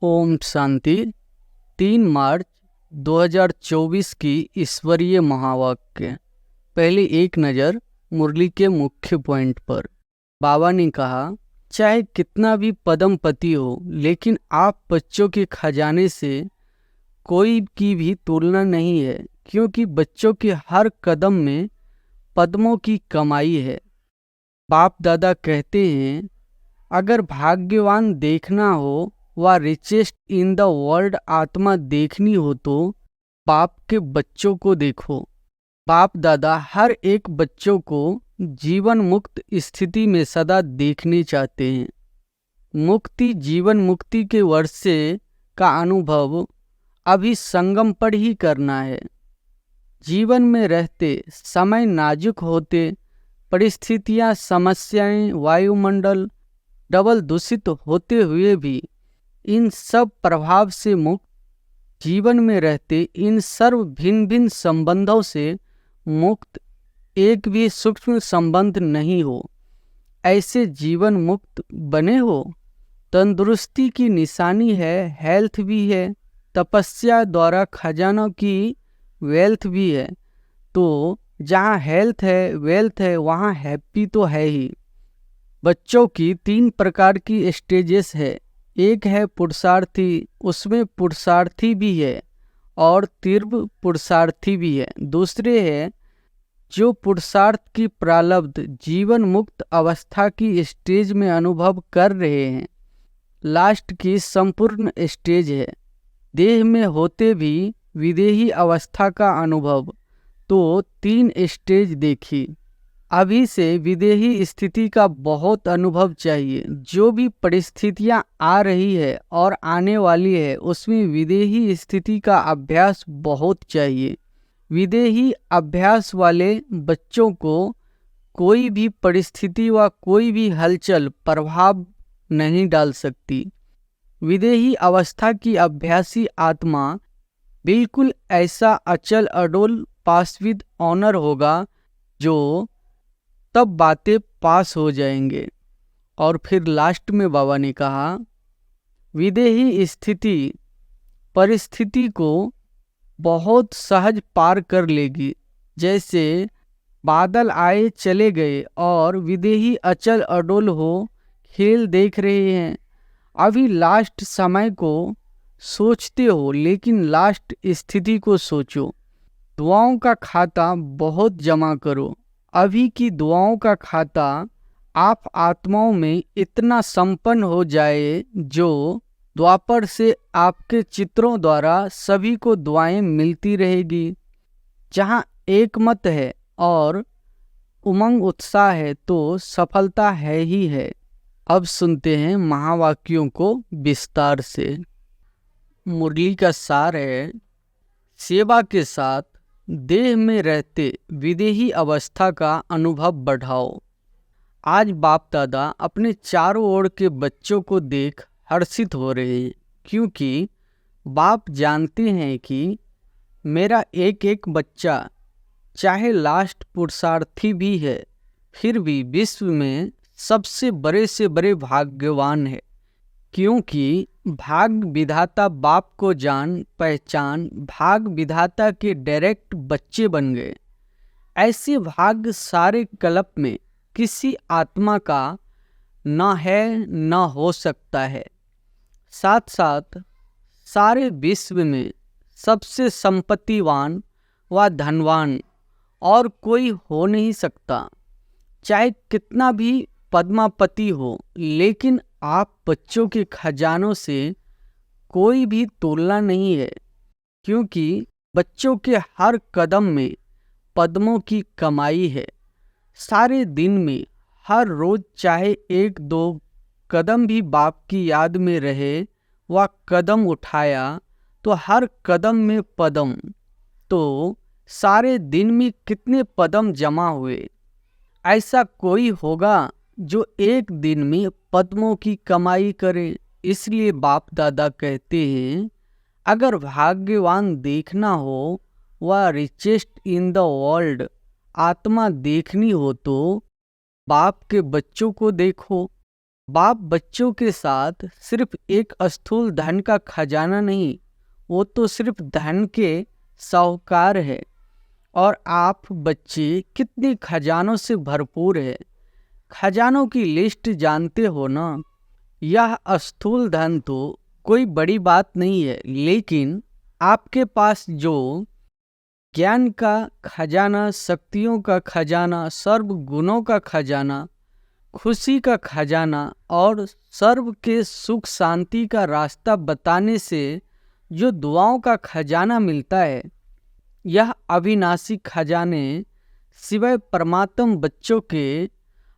ओम शांति। 3 मार्च 2024 की ईश्वरीय महावाक्य। पहले एक नज़र मुरली के मुख्य पॉइंट पर। बाबा ने कहा, चाहे कितना भी पदमपति हो, लेकिन आप बच्चों के खजाने से कोई की भी तुलना नहीं है, क्योंकि बच्चों के हर कदम में पद्मों की कमाई है। बाप दादा कहते हैं, अगर भाग्यवान देखना हो व रिचेस्ट इन द वर्ल्ड आत्मा देखनी हो तो बाप के बच्चों को देखो। बाप दादा हर एक बच्चों को जीवन मुक्त स्थिति में सदा देखने चाहते हैं। मुक्ति जीवन मुक्ति के वर्षे का अनुभव अभी संगम पर ही करना है। जीवन में रहते समय नाजुक होते, परिस्थितियां, समस्याएं, वायुमंडल डबल दूषित होते हुए भी इन सब प्रभाव से मुक्त, जीवन में रहते इन सर्व भिन्न भिन्न संबंधों से मुक्त, एक भी सूक्ष्म संबंध नहीं हो, ऐसे जीवन मुक्त बने हो। तंदुरुस्ती की निशानी है, हेल्थ भी है, तपस्या द्वारा खजानों की वेल्थ भी है। तो जहाँ हेल्थ है, वेल्थ है, वहाँ हैप्पी तो है ही। बच्चों की 3 प्रकार की स्टेजेस है। एक है पुरुषार्थी, उसमें पुरुषार्थी भी है और तीव्र पुरुषार्थी भी है। दूसरे है जो पुरुषार्थ की प्रारब्ध जीवन मुक्त अवस्था की स्टेज में अनुभव कर रहे हैं। लास्ट की संपूर्ण स्टेज है, देह में होते भी विदेही अवस्था का अनुभव। तो 3 स्टेज देखी। अभी से विदेही स्थिति का बहुत अनुभव चाहिए। जो भी परिस्थितियां आ रही है और आने वाली है, उसमें विदेही स्थिति का अभ्यास बहुत चाहिए। विदेही अभ्यास वाले बच्चों को कोई भी परिस्थिति व कोई भी हलचल प्रभाव नहीं डाल सकती। विदेही अवस्था की अभ्यासी आत्मा बिल्कुल ऐसा अचल अडोल पास विद ऑनर होगा, जो तब बातें पास हो जाएंगे। और फिर लास्ट में बाबा ने कहा, विदेही स्थिति परिस्थिति को बहुत सहज पार कर लेगी। जैसे बादल आए चले गए और विदेही अचल अडोल हो, खेल देख रहे हैं। अभी लास्ट समय को सोचते हो, लेकिन लास्ट स्थिति को सोचो। दुआओं का खाता बहुत जमा करो। अभी की दुआओं का खाता आप आत्माओं में इतना संपन्न हो जाए, जो द्वापर से आपके चित्रों द्वारा सभी को दुआएं मिलती रहेगी। जहाँ एक मत है और उमंग उत्साह है, तो सफलता है ही है। अब सुनते हैं महावाक्यों को विस्तार से। मुरली का सार है, सेवा के साथ देह में रहते विदेही अवस्था का अनुभव बढ़ाओ। आज बाप दादा अपने चारों ओर के बच्चों को देख हर्षित हो रहे हैं, क्योंकि बाप जानते हैं कि मेरा एक एक बच्चा चाहे लास्ट पुरुषार्थी भी है, फिर भी विश्व में सबसे बड़े से बड़े भाग्यवान है। क्योंकि भाग्य विधाता बाप को जान पहचान भाग्य विधाता के डायरेक्ट बच्चे बन गए। ऐसे भाग्य सारे कल्प में किसी आत्मा का न है न हो सकता है। साथ साथ सारे विश्व में सबसे संपत्तिवान व धनवान और कोई हो नहीं सकता। चाहे कितना भी पद्मापति हो, लेकिन आप बच्चों के खजानों से कोई भी तुलना नहीं है, क्योंकि बच्चों के हर कदम में पद्मों की कमाई है। सारे दिन में हर रोज चाहे 1-2 कदम भी बाप की याद में रहे व कदम उठाया, तो हर कदम में पदम। तो सारे दिन में कितने पदम जमा हुए। ऐसा कोई होगा जो एक दिन में पद्मों की कमाई करे। इसलिए बाप दादा कहते हैं, अगर भाग्यवान देखना हो व रिचेस्ट इन द वर्ल्ड आत्मा देखनी हो तो बाप के बच्चों को देखो। बाप बच्चों के साथ सिर्फ एक स्थूल धन का खजाना नहीं, वो तो सिर्फ धन के साहूकार है। और आप बच्चे कितने खजानों से भरपूर है। खजानों की लिस्ट जानते हो ना। यह स्थूल धन तो कोई बड़ी बात नहीं है, लेकिन आपके पास जो ज्ञान का खजाना, शक्तियों का खजाना, सर्व गुणों का खजाना, खुशी का खजाना और सर्व के सुख शांति का रास्ता बताने से जो दुआओं का खजाना मिलता है, यह अविनाशी खजाने सिवाय परमात्म बच्चों के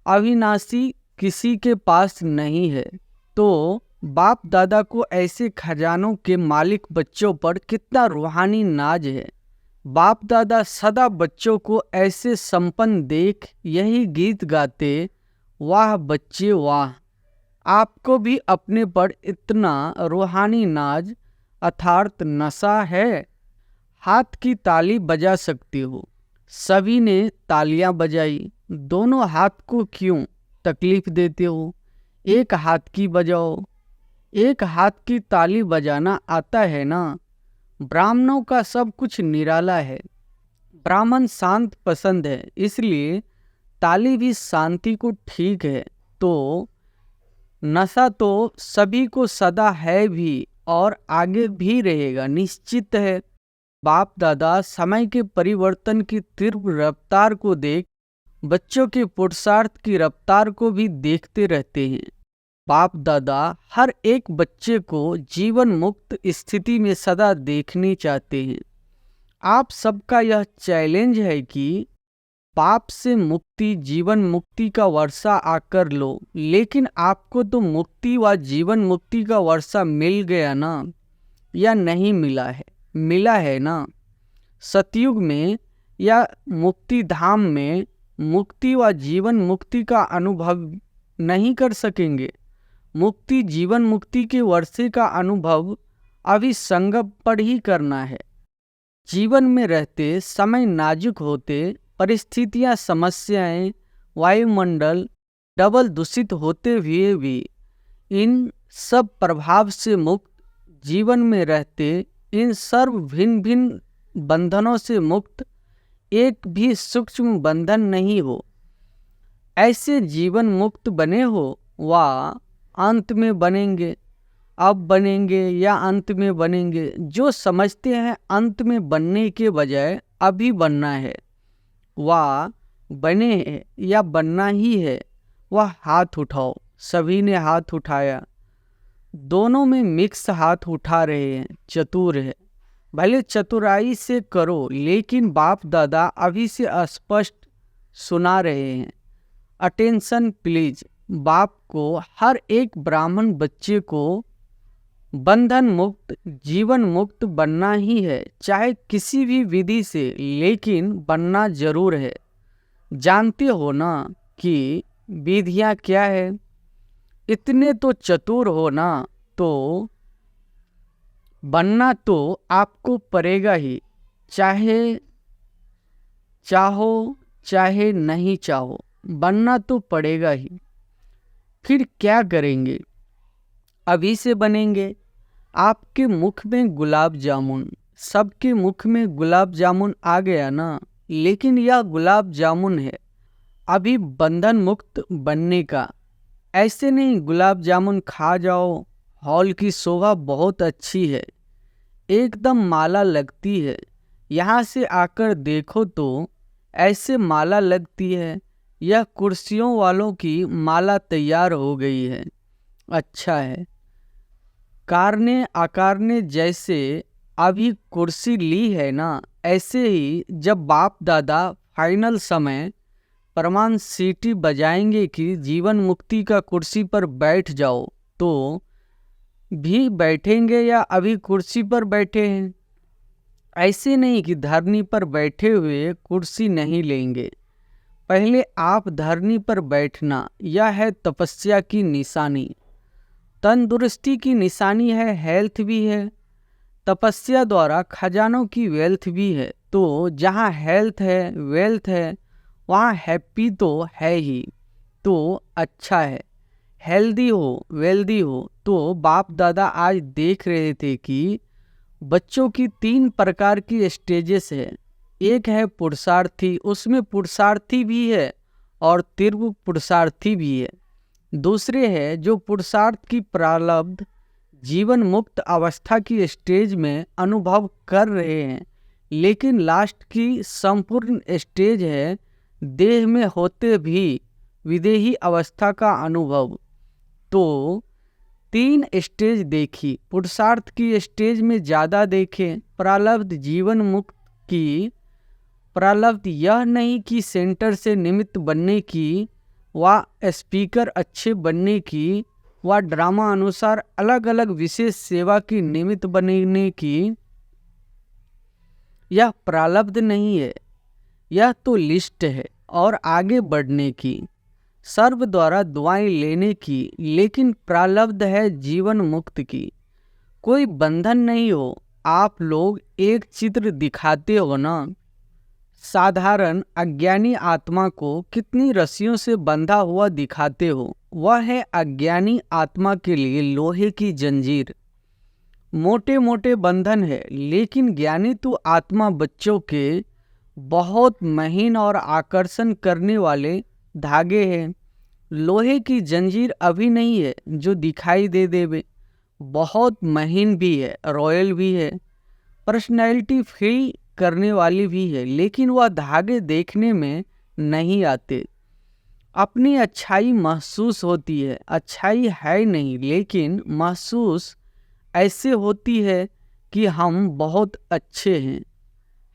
अविनाशी किसी के पास नहीं है। तो बाप दादा को ऐसे खजानों के मालिक बच्चों पर कितना रूहानी नाज है। बाप दादा सदा बच्चों को ऐसे संपन्न देख यही गीत गाते, वाह बच्चे वाह, आपको भी अपने पर इतना रूहानी नाज अर्थात नशा है। हाथ की ताली बजा सकते हो। सभी ने तालियां बजाई। दोनों हाथ को क्यों तकलीफ देते हो? एक हाथ की बजाओ। एक हाथ की ताली बजाना आता है ना। ब्राह्मणों का सब कुछ निराला है। ब्राह्मण शांत पसंद है, इसलिए ताली भी शांति को ठीक है। तो नशा तो सभी को सदा है भी और आगे भी रहेगा, निश्चित है। बाप दादा समय के परिवर्तन की तीव्र रफ्तार को देख बच्चों के पुरुषार्थ की रफ्तार को भी देखते रहते हैं। बाप दादा हर एक बच्चे को जीवन मुक्त स्थिति में सदा देखने चाहते हैं। आप सबका यह चैलेंज है कि पाप से मुक्ति, जीवन मुक्ति का वर्षा आकर लो। लेकिन आपको तो मुक्ति व जीवन मुक्ति का वर्षा मिल गया ना, या नहीं मिला है? मिला है ना। सतयुग में या मुक्ति धाम में मुक्ति व जीवन मुक्ति का अनुभव नहीं कर सकेंगे। मुक्ति जीवन मुक्ति के वर्षे का अनुभव अभी संगम पर ही करना है। जीवन में रहते समय नाजुक होते, परिस्थितियां, समस्याएं, वायुमंडल डबल दूषित होते हुए भी इन सब प्रभाव से मुक्त, जीवन में रहते इन सर्व भिन्न भिन्न बंधनों से मुक्त, एक भी सूक्ष्म बंधन नहीं हो, ऐसे जीवन मुक्त बने हो वा अंत में बनेंगे। अब बनेंगे या अंत में बनेंगे, जो समझते हैं अंत में बनने के बजाय अभी बनना है, वह बने या बनना ही है, वह हाथ उठाओ। सभी ने हाथ उठाया। दोनों में मिक्स हाथ उठा रहे हैं, चतुर है। भले चतुराई से करो, लेकिन बाप दादा अभी से स्पष्ट सुना रहे हैं। Attention please. बाप को हर एक ब्राह्मण बच्चे को बंधन मुक्त, जीवन मुक्त बनना ही है, चाहे किसी भी विधि से, लेकिन बनना जरूर है। जानते हो ना कि विधियां क्या है? इतने तो चतुर हो ना, तो बनना तो आपको पड़ेगा ही, चाहे चाहो चाहे नहीं चाहो, बनना तो पड़ेगा ही। फिर क्या करेंगे? अभी से बनेंगे। आपके मुख में गुलाब जामुन, सबके मुख में गुलाब जामुन आ गया ना, लेकिन यह गुलाब जामुन है अभी बंधन मुक्त बनने का। ऐसे नहीं गुलाब जामुन खा जाओ। हॉल की शोभा बहुत अच्छी है, एकदम माला लगती है। यहाँ से आकर देखो तो ऐसे माला लगती है, यह कुर्सियों वालों की माला तैयार हो गई है। अच्छा है। कारने आकारने जैसे अभी कुर्सी ली है ना, ऐसे ही जब बाप दादा फाइनल समय प्रमाण सीटी बजाएंगे कि जीवन मुक्ति का कुर्सी पर बैठ जाओ, तो भी बैठेंगे या अभी कुर्सी पर बैठे हैं? ऐसे नहीं कि धरनी पर बैठे हुए कुर्सी नहीं लेंगे। पहले आप धरनी पर बैठना, यह है तपस्या की निशानी। तंदुरुस्ती की निशानी है, हेल्थ भी है। तपस्या द्वारा खजानों की वेल्थ भी है। तो जहाँ हेल्थ है, वेल्थ है, वहाँ हैप्पी तो है ही। तो अच्छा है, हेल्दी हो, वेल्दी हो। तो बाप दादा आज देख रहे थे कि बच्चों की 3 प्रकार की स्टेजेस है। एक है पुरुषार्थी, उसमें पुरुषार्थी भी है और तीव्र पुरुषार्थी भी है। दूसरे है जो पुरुषार्थ की प्रारब्ध जीवन मुक्त अवस्था की स्टेज में अनुभव कर रहे हैं, लेकिन लास्ट की संपूर्ण स्टेज है देह में होते भी विदेही अवस्था का अनुभव। तो 3 स्टेज देखी, पुरुषार्थ की स्टेज में ज़्यादा देखें। प्रारब्ध जीवन मुक्त की प्रारब्ध यह नहीं कि सेंटर से निमित्त बनने की व स्पीकर अच्छे बनने की व ड्रामा अनुसार अलग अलग विशेष सेवा की निमित्त बनने की, यह प्रारब्ध नहीं है, यह तो लिस्ट है और आगे बढ़ने की, सर्व द्वारा दुआएं लेने की। लेकिन प्रारब्ध है जीवन मुक्त की। कोई बंधन नहीं हो। आप लोग एक चित्र दिखाते हो ना, साधारण अज्ञानी आत्मा को कितनी रस्सियों से बंधा हुआ दिखाते हो, वह है अज्ञानी आत्मा के लिए लोहे की जंजीर। मोटे मोटे बंधन है, लेकिन ज्ञानी तो आत्मा बच्चों के बहुत महीन और आकर्षण करने वाले धागे हैं। लोहे की जंजीर अभी नहीं है जो दिखाई दे देवे, बहुत महीन भी है, रॉयल भी है, पर्सनैलिटी फ्री करने वाली भी है, लेकिन वह धागे देखने में नहीं आते। अपनी अच्छाई महसूस होती है, अच्छाई है नहीं, लेकिन महसूस ऐसे होती है कि हम बहुत अच्छे हैं,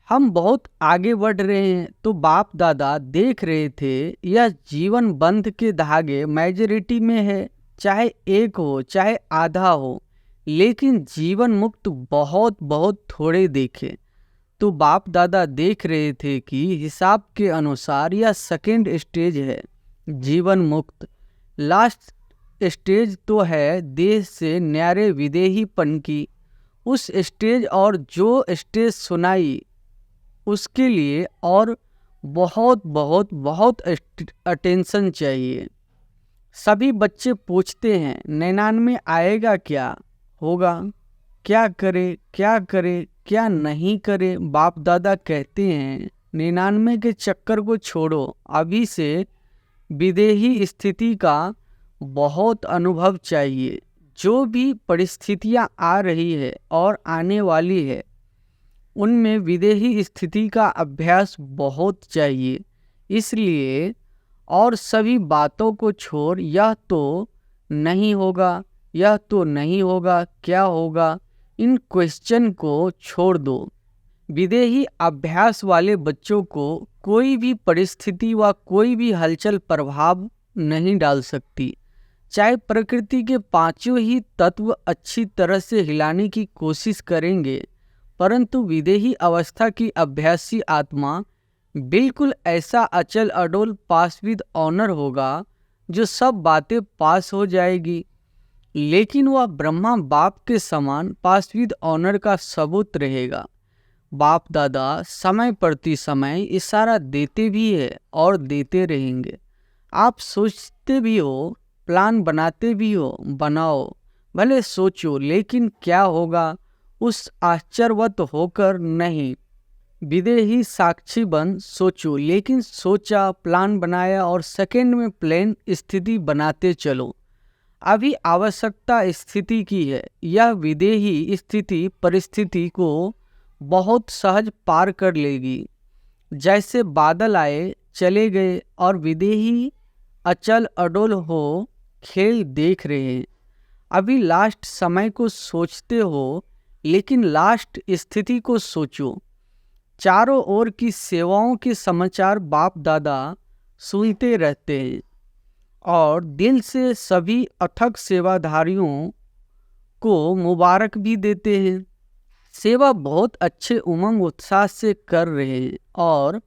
हम बहुत आगे बढ़ रहे हैं। तो बाप दादा देख रहे थे यह जीवन बंध के धागे मेजॉरिटी में है, चाहे एक हो चाहे आधा हो, लेकिन जीवन मुक्त बहुत बहुत थोड़े देखे। तो बाप दादा देख रहे थे कि हिसाब के अनुसार यह सेकेंड स्टेज है जीवन मुक्त। लास्ट स्टेज तो है देह से न्यारे विदेहीपन की। उस स्टेज और जो स्टेज सुनाई उसके लिए और बहुत बहुत बहुत अटेंशन चाहिए। सभी बच्चे पूछते हैं 99 आएगा क्या होगा, क्या करे क्या करे क्या नहीं करे। बाप दादा कहते हैं 99 के चक्कर को छोड़ो, अभी से विदेही स्थिति का बहुत अनुभव चाहिए। जो भी परिस्थितियां आ रही है और आने वाली है उनमें विदेही स्थिति का अभ्यास बहुत चाहिए। इसलिए और सभी बातों को छोड़ यह तो नहीं होगा, यह तो नहीं होगा, क्या होगा, इन क्वेश्चन को छोड़ दो। विदेही अभ्यास वाले बच्चों को कोई भी परिस्थिति व कोई भी हलचल प्रभाव नहीं डाल सकती। चाहे प्रकृति के 5 ही तत्व अच्छी तरह से हिलाने की कोशिश करेंगे, परंतु विदेही अवस्था की अभ्यासी आत्मा बिल्कुल ऐसा अचल अडोल पास विद ऑनर होगा जो सब बातें पास हो जाएगी, लेकिन वह ब्रह्मा बाप के समान पास विद ऑनर का सबूत रहेगा। बाप दादा समय प्रति समय इशारा देते भी है और देते रहेंगे। आप सोचते भी हो, प्लान बनाते भी हो, बनाओ, भले सोचो, लेकिन क्या होगा उस आश्चर्यवत होकर नहीं। विदेही साक्षी बन सोचो, लेकिन सोचा, प्लान बनाया और सेकंड में प्लान स्थिति बनाते चलो। अभी आवश्यकता स्थिति की है। यह विदेही स्थिति परिस्थिति को बहुत सहज पार कर लेगी। जैसे बादल आए चले गए और विदेही अचल अडोल हो खेल देख रहे हैं। अभी लास्ट समय को सोचते हो, लेकिन लास्ट स्थिति को सोचो। चारों ओर की सेवाओं के समाचार बाप दादा सुनते रहते हैं और दिल से सभी अथक सेवाधारियों को मुबारक भी देते हैं। सेवा बहुत अच्छे उमंग उत्साह से कर रहे हैं और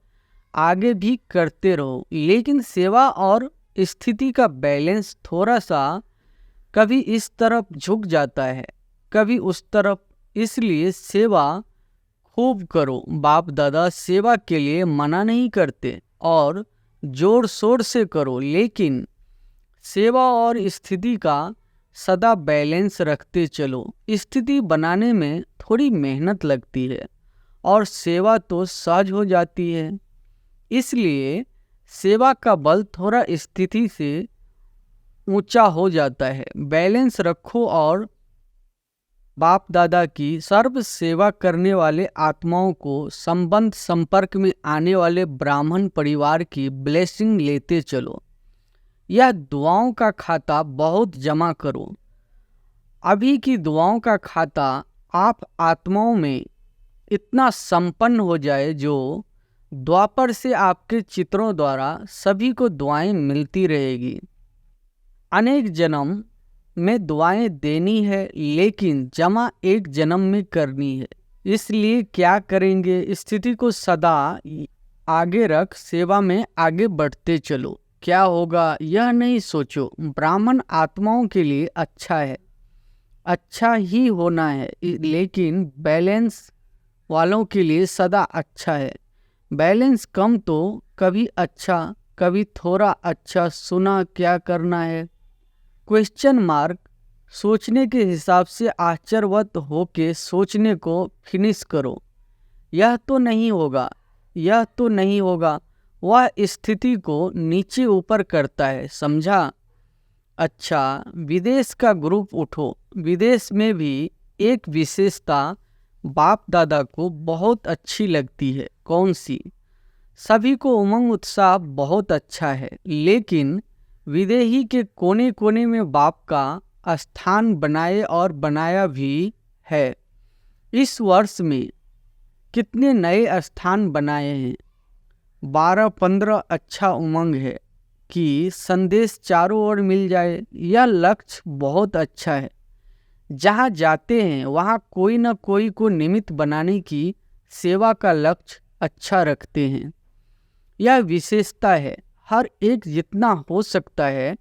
आगे भी करते रहो, लेकिन सेवा और स्थिति का बैलेंस थोड़ा सा कभी इस तरफ झुक जाता है, कभी उस तरफ। इसलिए सेवा खूब करो। बाप दादा सेवा के लिए मना नहीं करते और जोर शोर से करो, लेकिन सेवा और स्थिति का सदा बैलेंस रखते चलो। स्थिति बनाने में थोड़ी मेहनत लगती है और सेवा तो सहज हो जाती है, इसलिए सेवा का बल थोड़ा स्थिति से ऊंचा हो जाता है। बैलेंस रखो और बाप दादा की सर्व सेवा करने वाले आत्माओं को संबंध संपर्क में आने वाले ब्राह्मण परिवार की ब्लेसिंग लेते चलो। यह दुआओं का खाता बहुत जमा करो। अभी की दुआओं का खाता आप आत्माओं में इतना संपन्न हो जाए जो द्वापर से आपके चित्रों द्वारा सभी को दुआएं मिलती रहेगी। अनेक जन्म में दुआएं देनी है, लेकिन जमा एक जन्म में करनी है। इसलिए क्या करेंगे, स्थिति को सदा आगे रख सेवा में आगे बढ़ते चलो। क्या होगा यह नहीं सोचो। ब्राह्मण आत्माओं के लिए अच्छा है, अच्छा ही होना है, लेकिन बैलेंस वालों के लिए सदा अच्छा है। बैलेंस कम तो कभी अच्छा कभी थोड़ा अच्छा। सुना क्या करना है? Question mark. सोचने के हिसाब से आश्चर्यवत होके सोचने को फिनिश करो। यह तो नहीं होगा, यह तो नहीं होगा। वह स्थिति को नीचे ऊपर करता है, समझा? अच्छा, विदेश का ग्रुप उठो। विदेश में भी एक विशेषता बाप दादा को बहुत अच्छी लगती है। कौन सी? सभी को उमंग उत्साह बहुत अच्छा है, लेकिन विदेही के कोने कोने में बाप का स्थान बनाए और बनाया भी है। इस वर्ष में कितने नए स्थान बनाए हैं? 12-15। अच्छा उमंग है कि संदेश चारों ओर मिल जाए। यह लक्ष्य बहुत अच्छा है। जहाँ जाते हैं वहाँ कोई न कोई को निमित्त बनाने की सेवा का लक्ष्य अच्छा रखते हैं। यह विशेषता है। हर एक जितना हो सकता है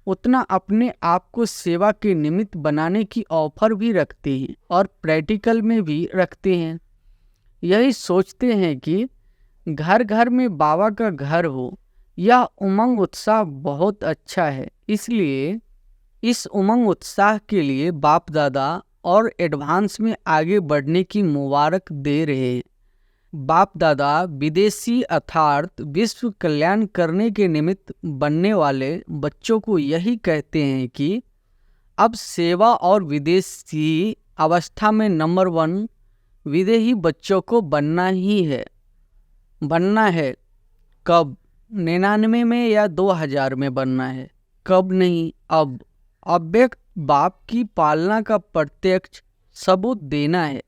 उतना अपने आप को सेवा के निमित्त बनाने की ऑफर भी रखते हैं और प्रैक्टिकल में भी रखते हैं। यही सोचते हैं कि घर घर में बाबा का घर हो। यह उमंग उत्साह बहुत अच्छा है। इसलिए इस उमंग उत्साह के लिए बाप दादा और एडवांस में आगे बढ़ने की मुबारक दे रहे हैं। बाप दादा विदेशी अर्थात विश्व कल्याण करने के निमित्त बनने वाले बच्चों को यही कहते हैं कि अब सेवा और विदेशी अवस्था में नंबर 1 विदेही बच्चों को बनना ही है। बनना है कब? 99 में या 2000 में बनना है, कब नहीं, अब। अव्यक्त बाप की पालना का प्रत्यक्ष सबूत देना है।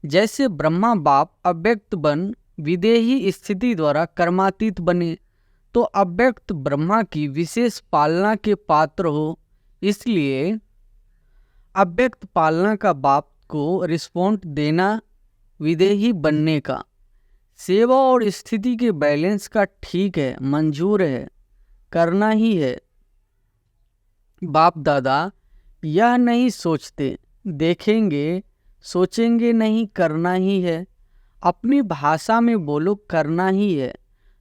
जैसे ब्रह्मा बाप अव्यक्त बन विदेही स्थिति द्वारा कर्मातीत बने, तो अव्यक्त ब्रह्मा की विशेष पालना के पात्र हो। इसलिए अव्यक्त पालना का बाप को रिस्पॉन्ड देना विदेही बनने का। सेवा और स्थिति के बैलेंस का ठीक है, मंजूर है, करना ही है। बाप दादा यह नहीं सोचते देखेंगे सोचेंगे नहीं, करना ही है। अपनी भाषा में बोलो, करना ही है।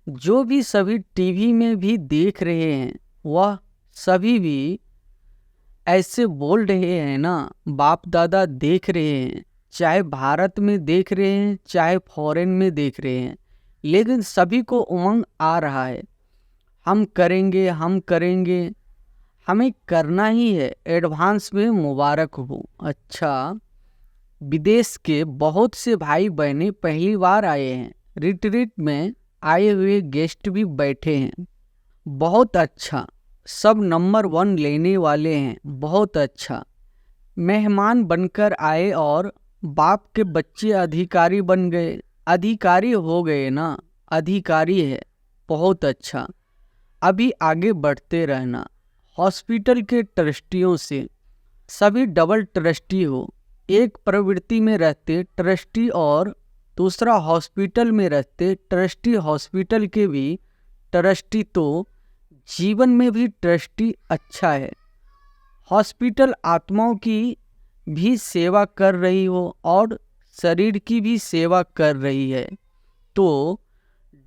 जो भी सभी टीवी में भी देख रहे हैं वह सभी भी ऐसे बोल रहे हैं ना। बाप दादा देख रहे हैं, चाहे भारत में देख रहे हैं चाहे फॉरेन में देख रहे हैं, लेकिन सभी को उमंग आ रहा है। हम करेंगे, हम करेंगे, हमें करना ही है। एडवांस में मुबारक हो। अच्छा, विदेश के बहुत से भाई बहनें पहली बार आए हैं। रिट्रीट में आए हुए गेस्ट भी बैठे हैं। बहुत अच्छा, सब नंबर 1 लेने वाले हैं। बहुत अच्छा, मेहमान बनकर आए और बाप के बच्चे अधिकारी बन गए। अधिकारी हो गए ना, अधिकारी है। बहुत अच्छा, अभी आगे बढ़ते रहना। हॉस्पिटल के ट्रस्टियों से सभी डबल ट्रस्टी हो। एक प्रवृत्ति में रहते ट्रस्टी और दूसरा हॉस्पिटल में रहते ट्रस्टी। हॉस्पिटल के भी ट्रस्टी तो जीवन में भी ट्रस्टी अच्छा है। हॉस्पिटल आत्माओं की भी सेवा कर रही हो और शरीर की भी सेवा कर रही है, तो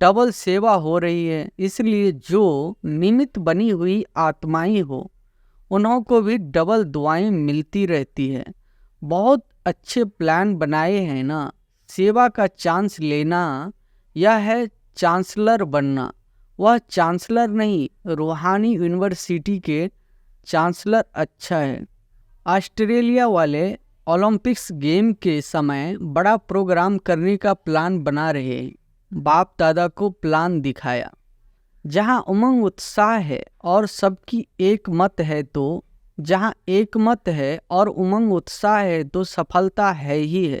डबल सेवा हो रही है, इसलिए जो निमित्त बनी हुई आत्माएं हो उन्हों को भी डबल दुआएं मिलती रहती है। बहुत अच्छे प्लान बनाए हैं ना। सेवा का चांस लेना यह है चांसलर बनना। वह चांसलर नहीं, रूहानी यूनिवर्सिटी के चांसलर अच्छा है। ऑस्ट्रेलिया वाले ओलंपिक्स गेम के समय बड़ा प्रोग्राम करने का प्लान बना रहे हैं। बाप दादा को प्लान दिखाया। जहाँ उमंग उत्साह है और सबकी एक मत है, तो जहाँ एक मत है और उमंग उत्साह है तो सफलता है ही है।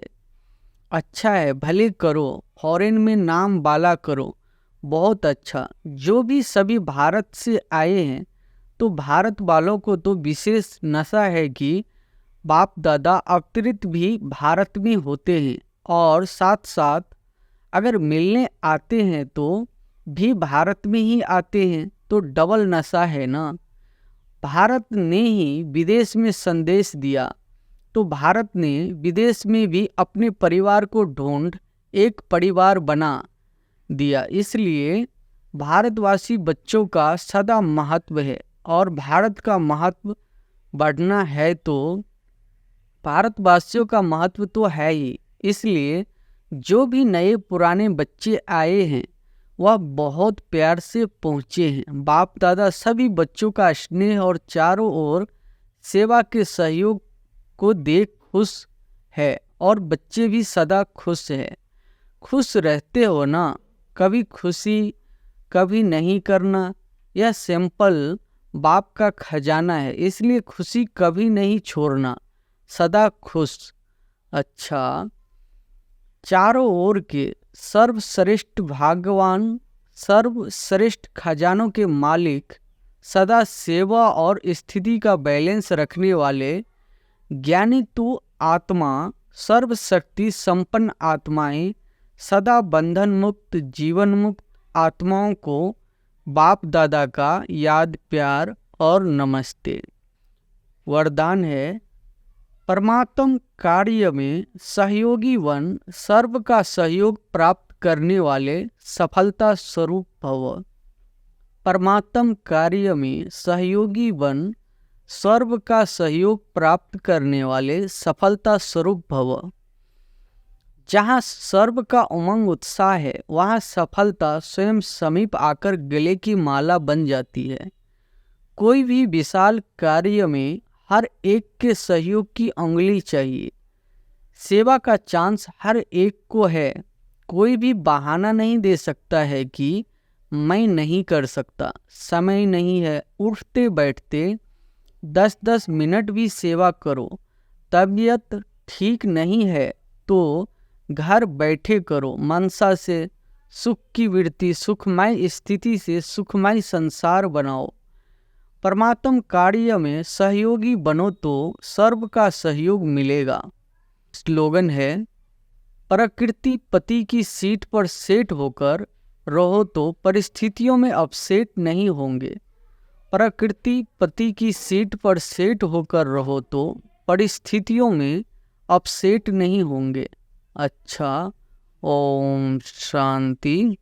अच्छा है, भले करो, फॉरेन में नाम बाला करो, बहुत अच्छा। जो भी सभी भारत से आए हैं तो भारत वालों को तो विशेष नशा है कि बाप दादा अवतरित भी भारत में होते हैं और साथ साथ अगर मिलने आते हैं तो भी भारत में ही आते हैं, तो डबल नशा है ना। भारत ने ही विदेश में संदेश दिया तो भारत ने विदेश में भी अपने परिवार को ढूंढ एक परिवार बना दिया। इसलिए भारतवासी बच्चों का सदा महत्व है और भारत का महत्व बढ़ना है तो भारतवासियों का महत्व तो है ही। इसलिए जो भी नए पुराने बच्चे आए हैं वह बहुत प्यार से पहुँचे हैं। बाप दादा सभी बच्चों का स्नेह और चारों ओर सेवा के सहयोग को देख खुश है और बच्चे भी सदा खुश है। खुश रहते हो ना। कभी खुशी कभी नहीं करना, यह सिंपल बाप का खजाना है। इसलिए खुशी कभी नहीं छोड़ना, सदा खुश। अच्छा, चारों ओर के सर्वश्रेष्ठ भगवान, सर्वश्रेष्ठ खजानों के मालिक, सदा सेवा और स्थिति का बैलेंस रखने वाले ज्ञानी तू आत्मा, सर्वशक्ति संपन्न आत्माएं, सदा बंधन मुक्त जीवन मुक्त आत्माओं को बाप दादा का याद प्यार और नमस्ते। वरदान है, परमात्म कार्य में सहयोगी वन, सर्व का सहयोग प्राप्त करने वाले सफलता स्वरूप भव। परमात्म कार्य में सहयोगी वन, सर्व का सहयोग प्राप्त करने वाले सफलता स्वरूप भव। जहाँ सर्व का उमंग उत्साह है वहाँ सफलता स्वयं समीप आकर गले की माला बन जाती है। कोई भी विशाल कार्य में हर एक के सहयोग की उंगली चाहिए। सेवा का चांस हर एक को है। कोई भी बहाना नहीं दे सकता है कि मैं नहीं कर सकता, समय नहीं है। उठते बैठते 10-10 मिनट भी सेवा करो। तबीयत ठीक नहीं है तो घर बैठे करो। मनसा से सुख की वृत्ति, सुखमय स्थिति से सुखमय संसार बनाओ। परमात्म कार्य में सहयोगी बनो तो सर्व का सहयोग मिलेगा। स्लोगन है, प्रकृति पति की सीट पर सेट होकर रहो तो परिस्थितियों में अपसेट नहीं होंगे। प्रकृति पति की सीट पर सेट होकर रहो तो परिस्थितियों में अपसेट नहीं होंगे। अच्छा, ओम शांति।